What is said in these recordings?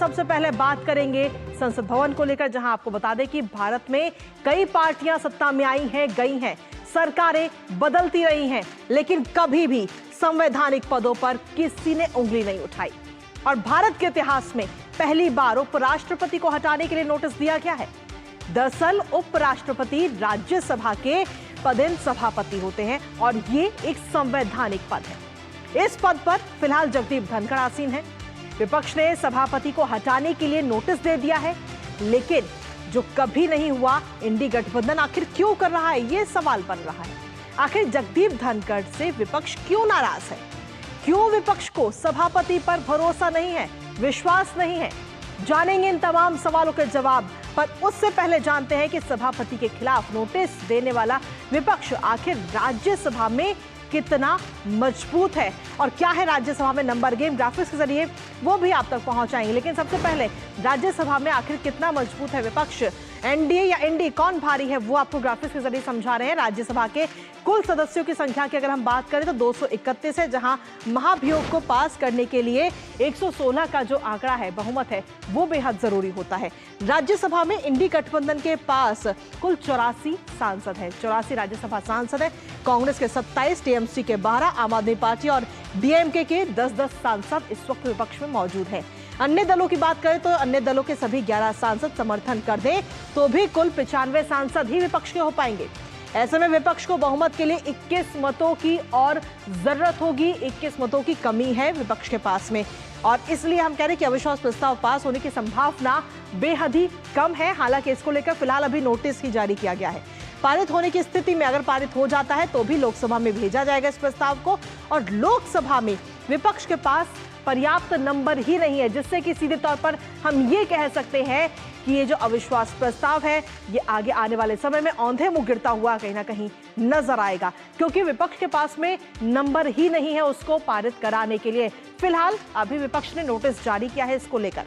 सबसे पहले बात करेंगे संसद भवन को लेकर, जहां आपको बता दें कि भारत में कई पार्टियां सत्ता में आई हैं, गई हैं, सरकारें बदलती रही हैं, लेकिन कभी भी संवैधानिक पदों पर किसी ने उंगली नहीं उठाई। और भारत के इतिहास में पहली बार उपराष्ट्रपति को हटाने के लिए नोटिस दिया गया है। दरअसल उपराष्ट्रपति राज्यसभा के पदेन सभापति होते हैं और ये एक संवैधानिक पद है। इस पद पर फिलहाल जगदीप धनखड़ आसीन है। विपक्ष ने सभापति को हटाने के लिए नोटिस दे दिया है, लेकिन जो कभी नहीं हुआ, इंडी गठबंधन आखिर क्यों कर रहा है, ये सवाल बन रहा है। आखिर जगदीप धनखड़ से विपक्ष क्यों नाराज है? क्यों विपक्ष को सभापति पर भरोसा नहीं है, विश्वास नहीं है? जानेंगे इन तमाम सवालों के जवाब, पर उससे पहले जानते हैं कि सभापति के खिलाफ नोटिस देने वाला विपक्ष आखिर राज्यसभा में कितना मजबूत है और क्या है राज्यसभा में नंबर गेम। ग्राफिक्स के जरिए वो भी आप तक पहुंचाएंगे, लेकिन सबसे पहले राज्यसभा में आखिर कितना मजबूत है विपक्ष, एनडीए या इंडी, कौन भारी है, वो आपको ग्राफिक्स के जरिए समझा रहे हैं। राज्यसभा के कुल सदस्यों की संख्या की अगर हम बात करें तो 231 है, जहां महाभियोग को पास करने के लिए 116 का जो आंकड़ा है, बहुमत है, वो बेहद जरूरी होता है। राज्यसभा में इंडी गठबंधन के पास कुल 84 सांसद है, 84 राज्यसभा सांसद है। कांग्रेस के 27, टीएमसी के 12, आम आदमी पार्टी और डीएमके के 10-10 सांसद इस वक्त विपक्ष में मौजूद है। अन्य दलों की बात करें तो अन्य दलों के सभी 11 सांसद समर्थन कर दें तो भी कुल 95 सांसद ही विपक्ष के हो पाएंगे। ऐसे में विपक्ष को बहुमत के लिए 21 मतों की और जरूरत होगी। 21 मतों की कमी है विपक्ष के पास में, और इसलिए हम कह रहे हैं कि अविश्वास प्रस्ताव पास होने की संभावना बेहद ही कम है। हालांकि इसको लेकर फिलहाल अभी नोटिस ही जारी किया गया है। पारित होने की स्थिति में अगर पारित हो जाता है तो भी लोकसभा में भेजा जाएगा इस प्रस्ताव को, और लोकसभा में विपक्ष के पास पर्याप्त नंबर ही नहीं है, जिससे कि सीधे तौर पर हम ये कह सकते हैं कि ये जो अविश्वास प्रस्ताव है ये आगे आने वाले समय में औंधे मुंह गिरता हुआ कहीं ना कहीं नजर आएगा, क्योंकि विपक्ष के पास में नंबर ही नहीं है उसको पारित कराने के लिए। फिलहाल अभी विपक्ष ने नोटिस जारी किया है इसको लेकर।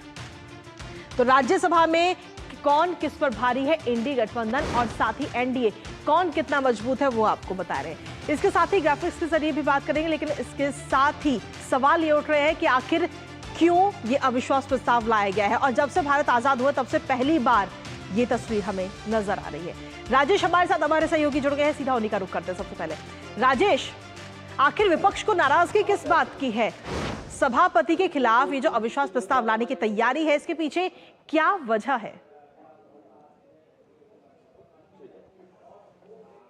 तो राज्यसभा में कौन किस पर भारी है, इंडी गठबंधन और साथ ही एनडीए कौन कितना मजबूत है, वो आपको बता रहे हैं। इसके साथ ही ग्राफिक्स के जरिए भी बात करेंगे, लेकिन इसके साथ ही सवाल ये उठ रहे हैं कि आखिर क्यों ये अविश्वास प्रस्ताव लाया गया है। और जब से भारत आजाद हुआ तब से पहली बार ये तस्वीर हमें नजर आ रही है। राजेश हमारे साथ, हमारे सहयोगी जुड़ गए हैं, सीधा उन्हीं का रुख करते हैं। सबसे पहले राजेश, आखिर विपक्ष को नाराजगी किस बात की है? सभापति के खिलाफ ये जो अविश्वास प्रस्ताव लाने की तैयारी है, इसके पीछे क्या वजह है?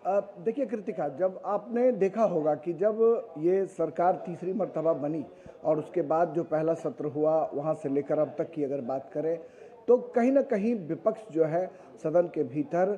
देखिए कृतिका, जब आपने देखा होगा कि जब ये सरकार तीसरी मर्तबा बनी और उसके बाद जो पहला सत्र हुआ वहाँ से लेकर अब तक की अगर बात करें तो कहीं ना कहीं विपक्ष जो है सदन के भीतर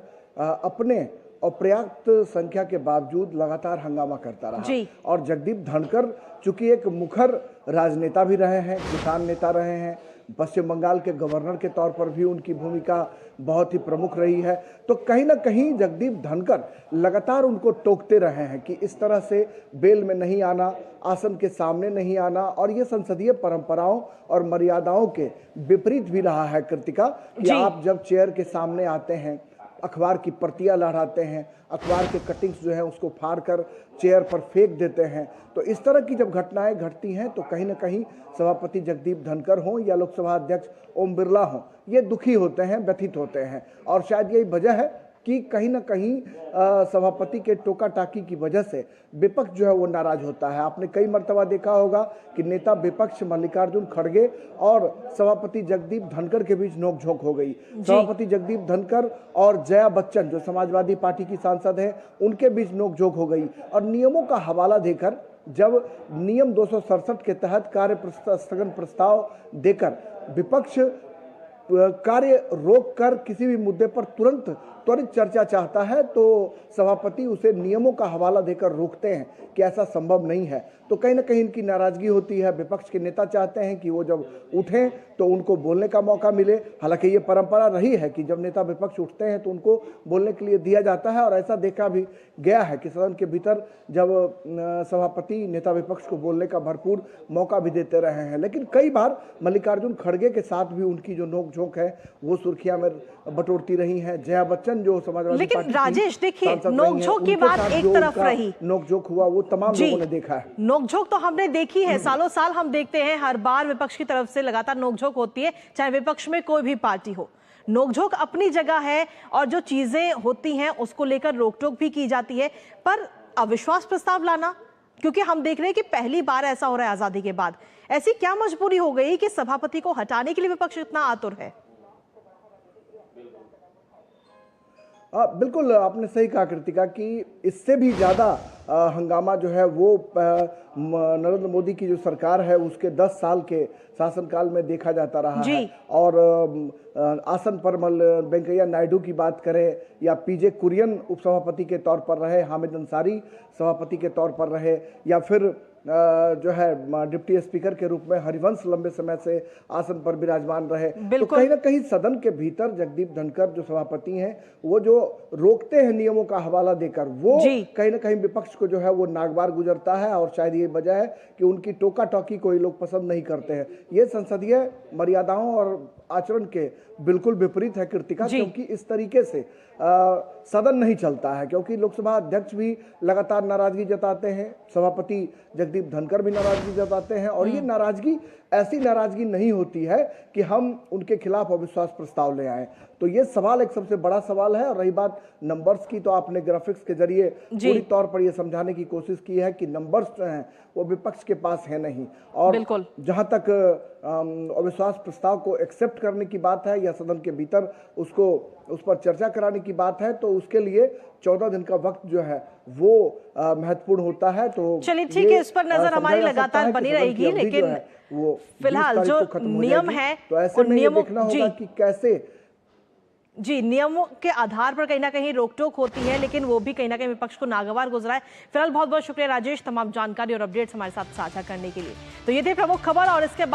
अपने अपर्याप्त संख्या के बावजूद लगातार हंगामा करता रहा। और जगदीप धनखड़ चूंकि एक मुखर राजनेता भी रहे हैं, किसान नेता रहे हैं, पश्चिम बंगाल के गवर्नर के तौर पर भी उनकी भूमिका बहुत ही प्रमुख रही है, तो कहीं ना कहीं जगदीप धनखड़ लगातार उनको टोकते रहे हैं कि इस तरह से बेल में नहीं आना, आसन के सामने नहीं आना, और ये संसदीय परंपराओं और मर्यादाओं के विपरीत भी रहा है कृतिका कि आप जब चेयर के सामने आते हैं, अखबार की प्रतियां लहराते हैं, अखबार के कटिंग्स जो है उसको फाड़ कर चेयर पर फेंक देते हैं, तो इस तरह की जब घटनाएं घटती हैं तो कहीं ना कहीं सभापति जगदीप धनखड़ हों या लोकसभा अध्यक्ष ओम बिरला हों, ये दुखी होते हैं, व्यथित होते हैं। और शायद यही वजह है कि कहीं ना कहीं सभापति के टोका टाकी की वजह से विपक्ष जो है वो नाराज होता है। आपने कई मर्तबा देखा होगा कि नेता विपक्ष मल्लिकार्जुन खड़गे और सभापति जगदीप धनखड़ के बीच नोकझोंक हो गई। सभापति जगदीप धनखड़ और जया बच्चन जो समाजवादी पार्टी की सांसद है, उनके बीच नोकझोंक हो गई। और नियमों का हवाला देकर जब नियम 267 के तहत कार्य स्थगन प्रस्ताव देकर विपक्ष कार्य रोक कर किसी भी मुद्दे पर त्वरित चर्चा चाहता है तो सभापति उसे नियमों का हवाला देकर रोकते हैं कि ऐसा संभव नहीं है, तो कहीं ना कहीं इनकी नाराजगी होती है। विपक्ष के नेता चाहते हैं कि वो जब उठें तो उनको बोलने का मौका मिले। हालांकि ये परंपरा रही है कि जब नेता विपक्ष उठते हैं तो उनको बोलने के लिए दिया जाता है, और ऐसा देखा भी गया है कि सदन के भीतर जब सभापति नेता विपक्ष को बोलने का भरपूर मौका भी देते रहे हैं। लेकिन कई बार मल्लिकार्जुन खड़गे के साथ भी उनकी जो नोक नोकझोंक है वो सुर्खियां में बटोरती रही हैं। जया बच्चन जो समाजवादी लेकिन पार्टी की राजेश देखिए, सांसद रही हैं, नोकझोंक की उनके बात साथ एक जो तरफ उनका रही, नोकझोंक हुआ वो तमाम लोगों ने देखा है। नोकझोंक तो हमने देखी है, सालों साल हम देखते हैं, हर बार विपक्ष की तरफ से लगातार नोकझोंक होती है, चाहे विपक्ष में कोई भी पार्टी हो। नोकझोंक अपनी जगह है और जो चीजें होती हैं उसको लेकर रोक टोक भी की जाती है, पर अविश्वास प्रस्ताव लाना, क्योंकि हम देख रहे हैं कि पहली बार ऐसा हो रहा है आजादी के बाद, ऐसी क्या मजबूरी हो गई कि सभापति को हटाने के लिए विपक्ष इतना आतुर है? बिल्कुल आपने सही कहा कृतिका कि इससे भी ज़्यादा हंगामा जो है वो नरेंद्र मोदी की जो सरकार है उसके 10 साल के शासनकाल में देखा जाता रहा है। और आसन पर वेंकैया नायडू की बात करें या पीजे कुरियन उपसभापति के तौर पर रहे, हामिद अंसारी सभापति के तौर पर रहे, या फिर जो है डिप्टी स्पीकर के रूप में हरिवंश लंबे समय से आसन पर विराजमान रहे, तो कहीं ना कहीं सदन के भीतर जगदीप धनखड़ जो सभापति हैं वो जो रोकते हैं नियमों का हवाला देकर, वो कहीं ना कहीं विपक्ष को जो है वो नागवार गुजरता है। और शायद ये वजह है कि उनकी टोका टोकी कोई लोग पसंद नहीं करते हैं। ये संसदीय मर्यादाओं और आचरण के बिल्कुल विपरीत है कृतिका, क्योंकि इस तरीके से सदन नहीं चलता है, क्योंकि लोकसभा अध्यक्ष भी लगातार नाराजगी जताते हैं, सभापति जगदीप धनखड़ भी नाराजगी जताते हैं, और ये नाराजगी ऐसी नाराजगी नहीं होती है कि हम उनके खिलाफ अविश्वास प्रस्ताव ले आए। तो ये सवाल एक सबसे बड़ा सवाल है। और रही बात नंबर्स की, तो आपने ग्राफिक्स के जरिए पूरी तौर पर यह समझाने की कोशिश की है कि नंबर्स जो हैं वो विपक्ष के पास है नहीं। और जहां तक अविश्वास प्रस्ताव को एक्सेप्ट करने की बात है या सदन के भीतर उस पर चर्चा कराने की बात है, तो उसके लिए 14 दिन का वक्त जो है वो महत्वपूर्ण होता है। तो चलिए ठीक है, इस पर नजर हमारी लगातार बनी रहेगी, लेकिन वो फिलहाल जो नियम है तो ऐसे में ये देखना होगा कि कैसे नियमों के आधार पर कहीं ना कहीं रोकटोक होती है, लेकिन वो भी कहीं ना कहीं विपक्ष को नागवार गुजरा है। फिलहाल बहुत बहुत शुक्रिया राजेश, तमाम जानकारी और अपडेट्स हमारे साथ साझा करने के लिए। तो ये थे प्रमुख खबर, और इसके बाद